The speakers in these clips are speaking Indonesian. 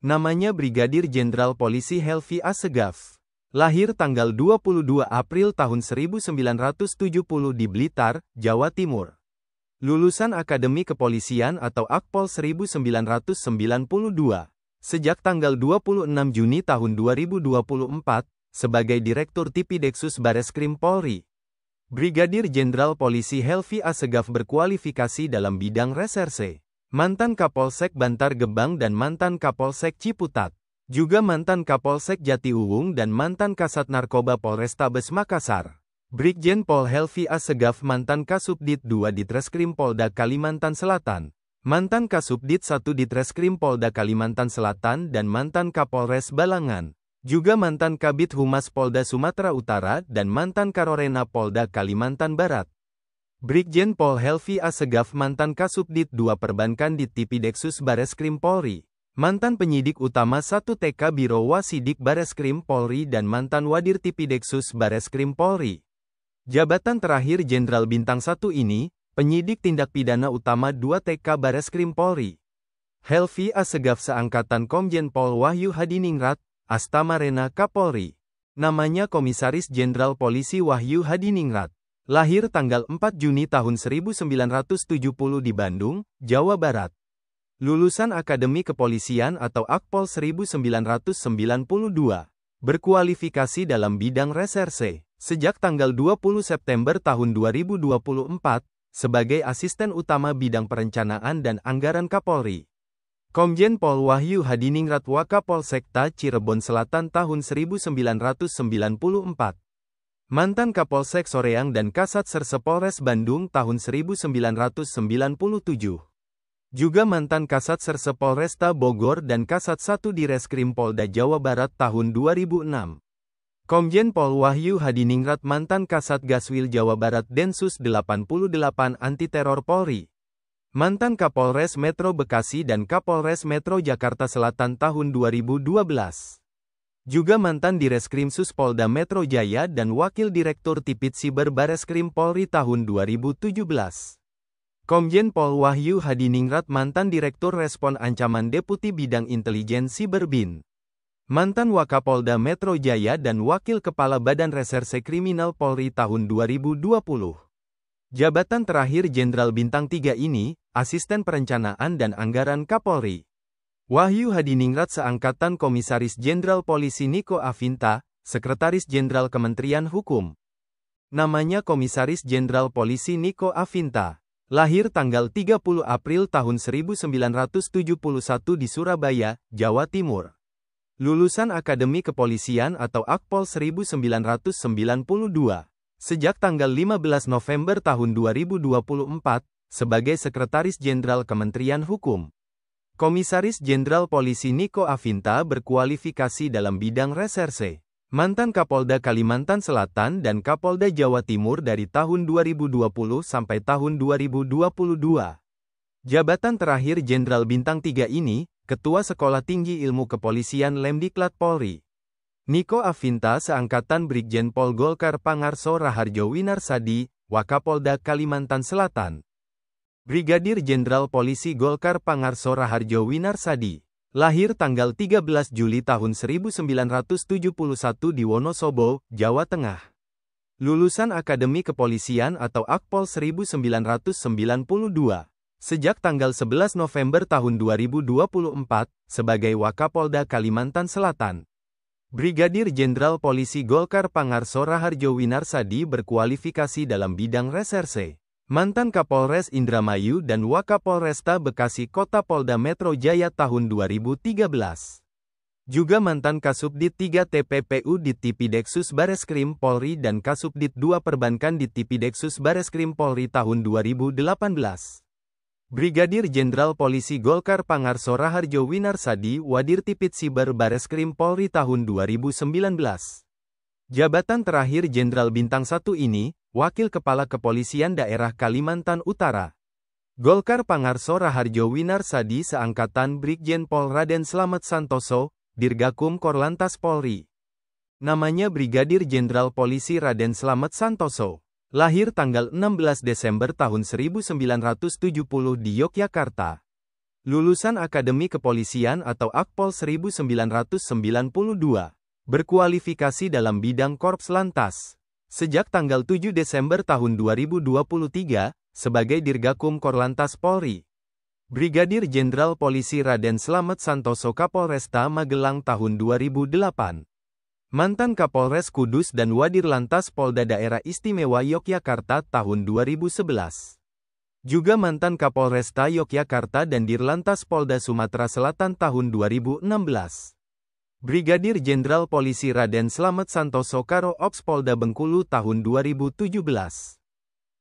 Namanya Brigadir Jenderal Polisi Helvi Assegaf. Lahir tanggal 22 April tahun 1970 di Blitar, Jawa Timur. Lulusan Akademi Kepolisian atau Akpol 1992. Sejak tanggal 26 Juni tahun 2024, sebagai Direktur Tipideksus Bareskrim Polri. Brigadir Jenderal Polisi Helvi Assegaf berkualifikasi dalam bidang reserse. Mantan Kapolsek Bantar Gebang dan mantan Kapolsek Ciputat. Juga mantan Kapolsek Jatiuwung dan mantan Kasat Narkoba Polrestabes Makassar. Brigjen Pol Helvi Assegaf mantan Kasubdit 2 Ditreskrim Polda Kalimantan Selatan. Mantan Kasubdit 1 Ditreskrim Polda Kalimantan Selatan dan mantan Kapolres Balangan. Juga mantan Kabid Humas Polda Sumatera Utara dan mantan Karorena Polda Kalimantan Barat. Brigjen Pol Helvi Assegaf mantan Kasubdit 2 Perbankan di Tipideksus Bareskrim Polri. Mantan penyidik utama 1 TK Biro Wasidik Bareskrim Polri dan mantan Wadir Tipideksus Bareskrim Polri. Jabatan terakhir Jenderal Bintang 1 ini, penyidik tindak pidana utama 2 TK Bareskrim Polri. Helvi Assegaf seangkatan Komjen Pol Wahyu Hadiningrat, Astamarena Kapolri. Namanya Komisaris Jenderal Polisi Wahyu Hadiningrat. Lahir tanggal 4 Juni tahun 1970 di Bandung, Jawa Barat. Lulusan Akademi Kepolisian atau Akpol 1992. Berkualifikasi dalam bidang reserse. Sejak tanggal 20 September tahun 2024, sebagai Asisten Utama Bidang Perencanaan dan Anggaran Kapolri. Komjen Pol Wahyu Hadiningrat Wakapolsekta Cirebon Selatan tahun 1994. Mantan Kapolsek Soreang dan Kasat Serse Polres Bandung tahun 1997. Juga mantan Kasat Serse Polresta Bogor dan Kasat 1 Direskrim Polda Jawa Barat tahun 2006. Komjen Pol Wahyu Hadiningrat mantan Kasat Gaswil Jawa Barat Densus 88 Anti Teror Polri. Mantan Kapolres Metro Bekasi dan Kapolres Metro Jakarta Selatan tahun 2012. Juga mantan Direskrimsus Polda Metro Jaya dan Wakil Direktur Tipid Siber Bareskrim Polri tahun 2017. Komjen Pol Wahyu Hadiningrat mantan Direktur Respon Ancaman Deputi Bidang Intelijen Siber BIN. Mantan Wakapolda Metro Jaya dan Wakil Kepala Badan Reserse Kriminal Polri tahun 2020. Jabatan terakhir Jenderal Bintang 3 ini, Asisten Perencanaan dan Anggaran Kapolri. Wahyu Hadiningrat seangkatan Komisaris Jenderal Polisi Niko Afinta, Sekretaris Jenderal Kementerian Hukum. Namanya Komisaris Jenderal Polisi Niko Afinta. Lahir tanggal 30 April tahun 1971 di Surabaya, Jawa Timur. Lulusan Akademi Kepolisian atau Akpol 1992. Sejak tanggal 15 November tahun 2024, sebagai Sekretaris Jenderal Kementerian Hukum. Komisaris Jenderal Polisi Niko Afinta berkualifikasi dalam bidang reserse. Mantan Kapolda Kalimantan Selatan dan Kapolda Jawa Timur dari tahun 2020 sampai tahun 2022. Jabatan terakhir Jenderal Bintang 3 ini, Ketua Sekolah Tinggi Ilmu Kepolisian Lemdiklat Polri. Niko Afinta seangkatan Brigjen Pol Golkar Pangarso Raharjo Winarsadi, Wakapolda Kalimantan Selatan. Brigadir Jenderal Polisi Golkar Pangarso Raharjo Winarsadi. Lahir tanggal 13 Juli tahun 1971 di Wonosobo, Jawa Tengah. Lulusan Akademi Kepolisian atau Akpol 1992. Sejak tanggal 11 November tahun 2024, sebagai Wakapolda Kalimantan Selatan. Brigadir Jenderal Polisi Golkar Pangarso Raharjo Winarsadi berkualifikasi dalam bidang reserse. Mantan Kapolres Indramayu dan Wakapolresta Bekasi Kota Polda Metro Jaya tahun 2013. Juga mantan Kasubdit 3 TPPU di Tipideksus Bareskrim Polri dan Kasubdit 2 Perbankan di Tipideksus Bareskrim Polri tahun 2018. Brigadir Jenderal Polisi Golkar Pangarso Raharjo Winarsadi Wadir Tipid Siber Bareskrim Polri tahun 2019. Jabatan terakhir Jenderal Bintang 1 ini, Wakil Kepala Kepolisian Daerah Kalimantan Utara. Golkar Pangarso Raharjo Winarsadi seangkatan Brigjen Pol Raden Slamet Santoso, Dirgakum Korlantas Polri. Namanya Brigadir Jenderal Polisi Raden Slamet Santoso. Lahir tanggal 16 Desember tahun 1970 di Yogyakarta. Lulusan Akademi Kepolisian atau Akpol 1992. Berkualifikasi dalam bidang Korps Lantas. Sejak tanggal 7 Desember tahun 2023, sebagai Dirgakum Korlantas Polri. Brigadir Jenderal Polisi Raden Slamet Santoso Kapolresta Magelang tahun 2008. Mantan Kapolres Kudus dan Wadir Lantas Polda Daerah Istimewa Yogyakarta tahun 2011. Juga mantan Kapolresta Yogyakarta dan Dirlantas Polda Sumatera Selatan tahun 2016. Brigadir Jenderal Polisi Raden Slamet Santoso Karo Ops Polda Bengkulu tahun 2017.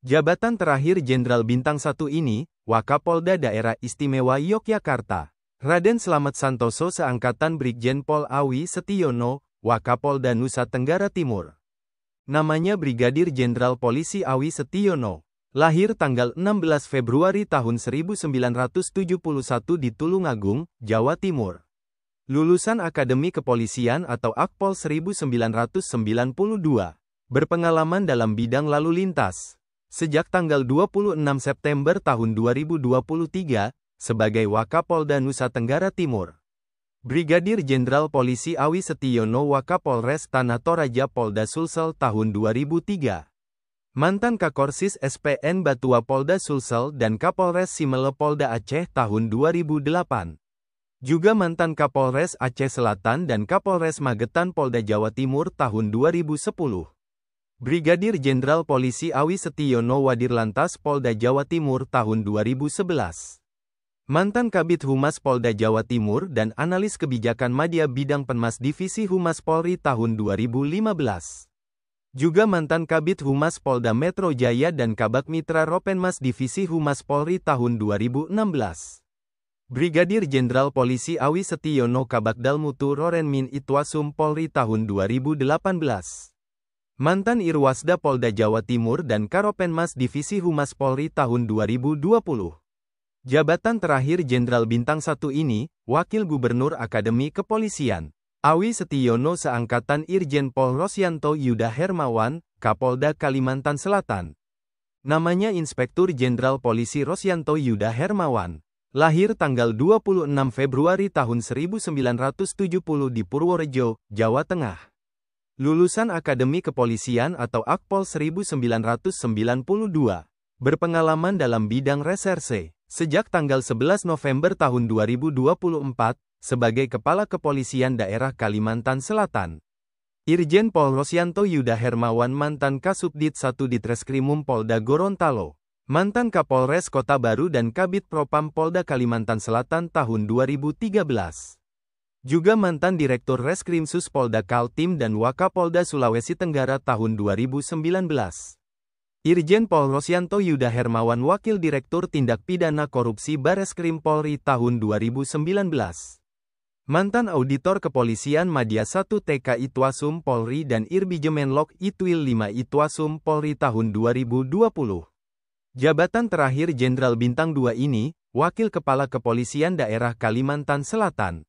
Jabatan terakhir Jenderal Bintang 1 ini, Wakapolda Daerah Istimewa Yogyakarta. Raden Slamet Santoso seangkatan Brigjen Pol Awi Setiono, Wakapolda Nusa Tenggara Timur. Namanya Brigadir Jenderal Polisi Awi Setiono. Lahir tanggal 16 Februari tahun 1971 di Tulungagung, Jawa Timur. Lulusan Akademi Kepolisian atau Akpol 1992. Berpengalaman dalam bidang lalu lintas. Sejak tanggal 26 September tahun 2023, sebagai Wakapolda Nusa Tenggara Timur. Brigadir Jenderal Polisi Awi Setiono Wakapolres Tanah Toraja Polda Sulsel tahun 2003. Mantan Kakorsis SPN Batua Polda Sulsel dan Kapolres Simele Polda Aceh tahun 2008. Juga mantan Kapolres Aceh Selatan dan Kapolres Magetan Polda Jawa Timur tahun 2010. Brigadir Jenderal Polisi Awi Setiono Wadir Lantas Polda Jawa Timur tahun 2011. Mantan Kabid Humas Polda Jawa Timur dan Analis Kebijakan Madya Bidang Penmas Divisi Humas Polri tahun 2015. Juga mantan Kabid Humas Polda Metro Jaya dan Kabak Mitra Ropenmas Divisi Humas Polri tahun 2016. Brigadir Jenderal Polisi Awi Setiono Kabak Dalmutu Rorenmin Itwasum Polri tahun 2018. Mantan Irwasda Polda Jawa Timur dan Karopenmas Divisi Humas Polri tahun 2020. Jabatan terakhir Jenderal Bintang 1 ini, Wakil Gubernur Akademi Kepolisian. Awi Setiono seangkatan Irjen Pol Rosyanto Yuda Hermawan, Kapolda Kalimantan Selatan. Namanya Inspektur Jenderal Polisi Rosyanto Yuda Hermawan. Lahir tanggal 26 Februari tahun 1970 di Purworejo, Jawa Tengah. Lulusan Akademi Kepolisian atau Akpol 1992. Berpengalaman dalam bidang reserse. Sejak tanggal 11 November tahun 2024, sebagai Kepala Kepolisian Daerah Kalimantan Selatan. Irjen Pol Rosyanto Yuda Hermawan mantan Kasubdit 1 Ditreskrimum Polda Gorontalo. Mantan Kapolres Kota Baru dan Kabid Propam Polda Kalimantan Selatan tahun 2013. Juga mantan Direktur Reskrimsus Polda Kaltim dan Wakapolda Sulawesi Tenggara tahun 2019. Irjen Pol Rosyanto Yuda Hermawan Wakil Direktur Tindak Pidana Korupsi Bareskrim Polri tahun 2019. Mantan Auditor Kepolisian Madya 1 TK Itwasum Polri dan Irbijemenlok Itwil 5 Itwasum Polri tahun 2020. Jabatan terakhir Jenderal Bintang 2 ini, Wakil Kepala Kepolisian Daerah Kalimantan Selatan.